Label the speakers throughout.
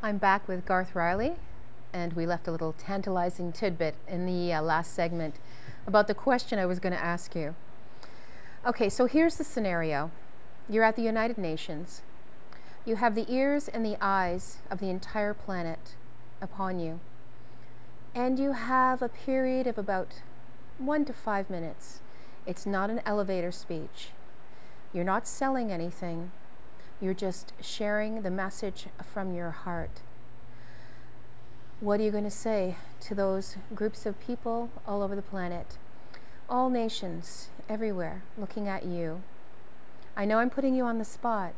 Speaker 1: I'm back with Garth Riley, and we left a little tantalizing tidbit in the last segment about the question I was going to ask you. Okay, so here's the scenario. You're at the United Nations. You have the ears and the eyes of the entire planet upon you. And you have a period of about 1 to 5 minutes. It's not an elevator speech. You're not selling anything. You're just sharing the message from your heart. What are you going to say to those groups of people all over the planet? All nations, everywhere, looking at you. I know I'm putting you on the spot,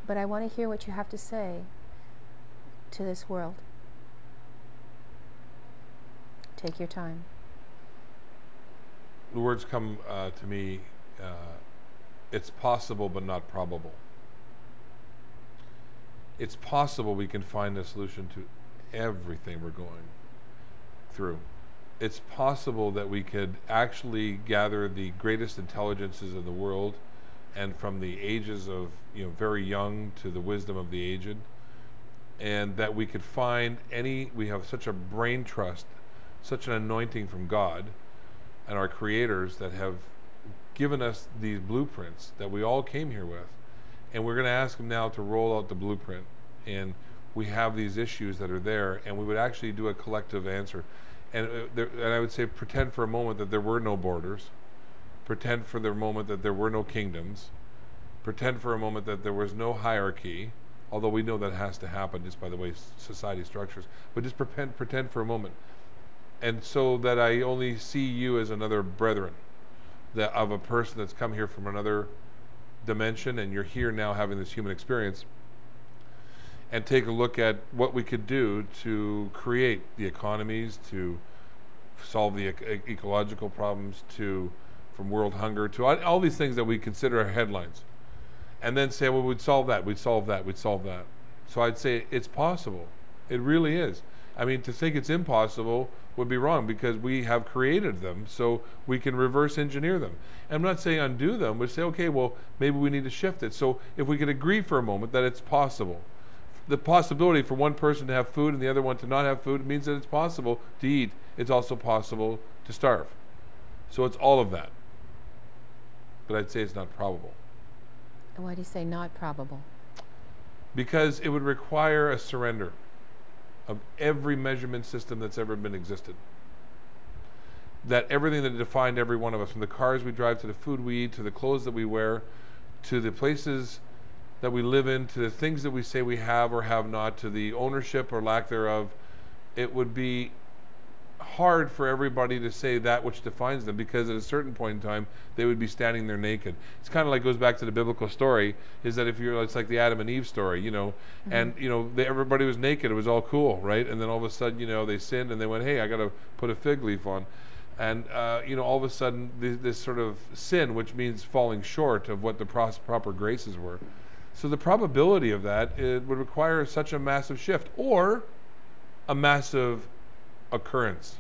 Speaker 1: but I want to hear what you have to say to this world. Take your time.
Speaker 2: The words come to me, it's possible but not probable. It's possible we can find a solution to everything we're going through. It's possible that we could actually gather the greatest intelligences of the world, and from the ages of very young to the wisdom of the aged, and that we could find we have such a brain trust, such an anointing from God and our creators that have given us these blueprints that we all came here with. And we're going to ask them now to roll out the blueprint. And we have these issues that are there, and we would actually do a collective answer. And I would say, pretend for a moment that there were no borders. Pretend for the moment that there were no kingdoms. Pretend for a moment that there was no hierarchy, although we know that has to happen just by the way society structures. But just pretend for a moment. And so that I only see you as another brethren, that of a person that's come here from another dimension, and you're here now having this human experience, and take a look at what we could do to create the economies, to solve the ecological problems, from world hunger, to all these things that we consider our headlines. And then say, well, we'd solve that, we'd solve that, we'd solve that. So I'd say it's possible. It really is. I mean, to think it's impossible would be wrong, because we have created them, so we can reverse engineer them. And I'm not saying undo them, but say, okay, well, maybe we need to shift it. So if we could agree for a moment that it's possible, the possibility for one person to have food and the other one to not have food means that it's possible to eat. It's also possible to starve. So it's all of that. But I'd say it's not probable.
Speaker 1: And why do you say not probable?
Speaker 2: Because it would require a surrender of every measurement system that's ever been existed. That everything that defined every one of us, from the cars we drive to the food we eat, to the clothes that we wear, to the places that we live in, to the things that we say we have or have not, to the ownership or lack thereof, it would be hard for everybody to say that which defines them, because at a certain point in time they would be standing there naked. It's kind of like, goes back to the biblical story, is that it's like the Adam and Eve story, and everybody was naked, it was all cool, right? And then all of a sudden, they sinned and they went, hey, I got to put a fig leaf on. And all of a sudden this sort of sin, which means falling short of what the proper graces were. So the probability of that, it would require such a massive shift, or a massive occurrence.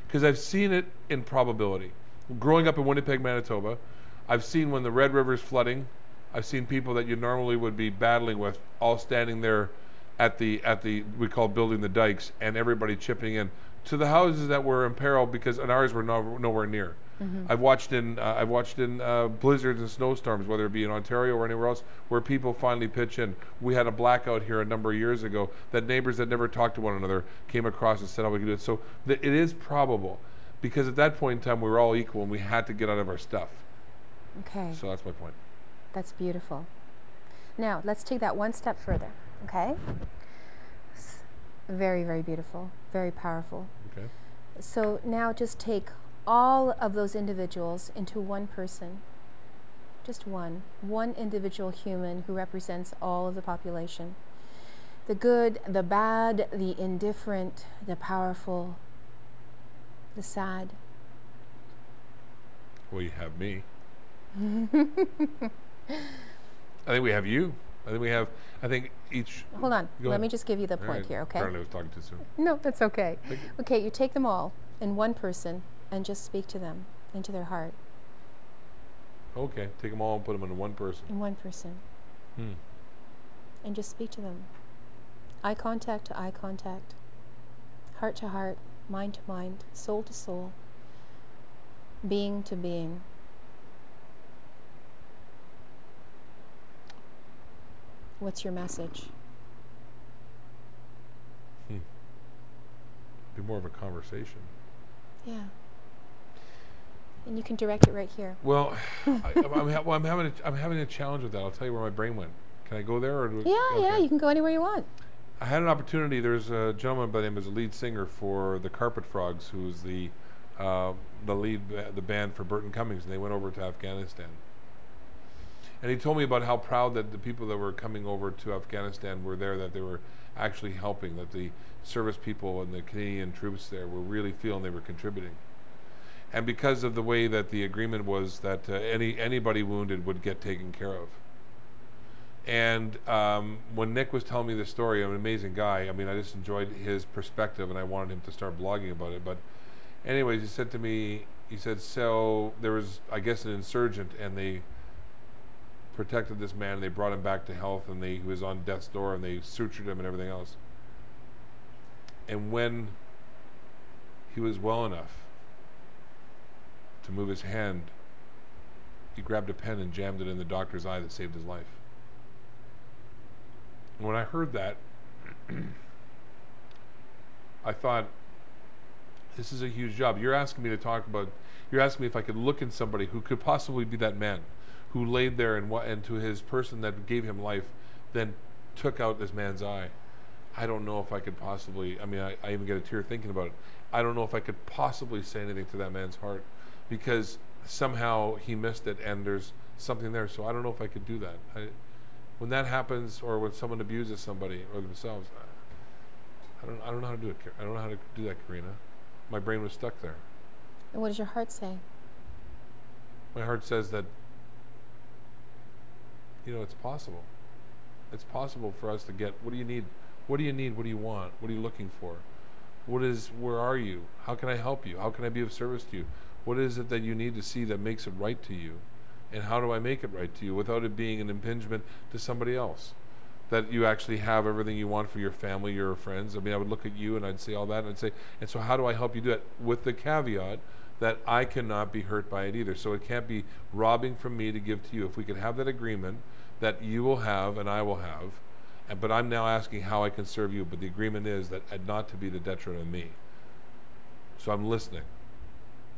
Speaker 2: Because I've seen it in probability. Growing up in Winnipeg, Manitoba, I've seen when the Red River's flooding, I've seen people that you normally would be battling with all standing there at the we call building the dikes, and everybody chipping in to the houses that were in peril, because ours were nowhere near. Mm-hmm. I've watched in blizzards and snowstorms, whether it be in Ontario or anywhere else, where people finally pitch in. We had a blackout here a number of years ago that neighbors that never talked to one another came across and said how we could do it. So it is probable, because at that point in time we were all equal and we had to get out of our stuff.
Speaker 1: Okay.
Speaker 2: So that's my point.
Speaker 1: That's beautiful. Now let's take that one step further. Okay. Very, very beautiful. Very powerful. Okay. So now just take all of those individuals into one person. Just one individual human who represents all of the population. The good, the bad, the indifferent, the powerful, the sad.
Speaker 2: Well, you have me. I think we have you. I think each...
Speaker 1: Hold on. Let me just give you the point here, okay?
Speaker 2: Apparently I was talking too soon.
Speaker 1: No, that's okay. Okay, you take them all in one person and just speak to them, into their heart.
Speaker 2: Okay, take them all and put them in one person.
Speaker 1: In one person. And just speak to them. Eye contact to eye contact. Heart to heart, mind to mind, soul to soul, being to being. What's your message?
Speaker 2: Be more of a conversation.
Speaker 1: Yeah. And you can direct it right here.
Speaker 2: Well, I'm having a challenge with that. I'll tell you where my brain went. Can I go there? Or
Speaker 1: Yeah, you can go anywhere you want.
Speaker 2: I had an opportunity. There's a gentleman by the name of the lead singer for the Carpet Frogs, who's the band for Burton Cummings, and they went over to Afghanistan. And he told me about how proud that the people that were coming over to Afghanistan were there, that they were actually helping, that the service people and the Canadian troops there were really feeling they were contributing. And because of the way that the agreement was that anybody wounded would get taken care of. And when Nick was telling me this story, I'm an amazing guy. I mean, I just enjoyed his perspective, and I wanted him to start blogging about it. But anyways, he said to me, he said, so there was, I guess, an insurgent, and they protected this man, and they brought him back to health, and he was on death's door, and they sutured him and everything else. And when he was well enough to move his hand, he grabbed a pen and jammed it in the doctor's eye that saved his life. And when I heard that, I thought, this is a huge job. You're asking me if I could look in somebody who could possibly be that man who laid there and to his person that gave him life, then took out this man's eye. I don't know if I could possibly, I mean, I even get a tear thinking about it. I don't know if I could possibly say anything to that man's heart, because somehow he missed it and there's something there. So I don't know if I could do that. When that happens, or when someone abuses somebody or themselves, I don't know how to do it. I don't know how to do that, Karina. My brain was stuck there.
Speaker 1: And what does your heart say?
Speaker 2: My heart says that, it's possible. It's possible for us to get, what do you need? What do you need? What do you want? What are you looking for? Where are you? How can I help you? How can I be of service to you? What is it that you need to see that makes it right to you? And how do I make it right to you without it being an impingement to somebody else? That you actually have everything you want for your family, your friends. I mean, I would look at you and I'd say all that, and I'd say, and so how do I help you do that? With the caveat that I cannot be hurt by it either. So it can't be robbing from me to give to you. If we could have that agreement that you will have and I will have, but I'm now asking how I can serve you, but the agreement is that not to be the detriment of me. So I'm listening.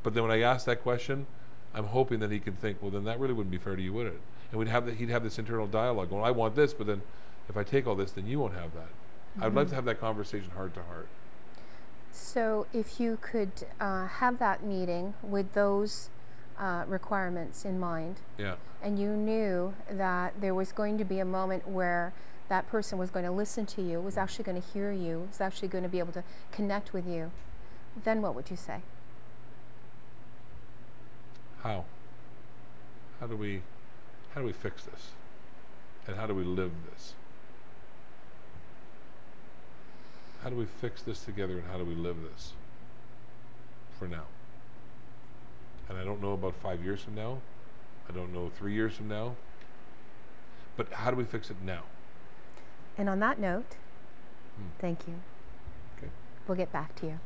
Speaker 2: But then when I ask that question, I'm hoping that he can think, well, then that really wouldn't be fair to you, would it? And he'd have this internal dialogue going, I want this, but then if I take all this, then you won't have that. Mm-hmm. I'd like to have that conversation heart to heart.
Speaker 1: So if you could have that meeting with those requirements in mind,
Speaker 2: yeah,
Speaker 1: and you knew that there was going to be a moment where that person was going to listen to you, was actually going to hear you, was actually going to be able to connect with you, then what would you say?
Speaker 2: How? How do we fix this? And how do we live this? How do we fix this together, and how do we live this for now? And I don't know about 5 years from now. I don't know 3 years from now. But how do we fix it now?
Speaker 1: And on that note, thank you.
Speaker 2: Okay.
Speaker 1: We'll get back to you.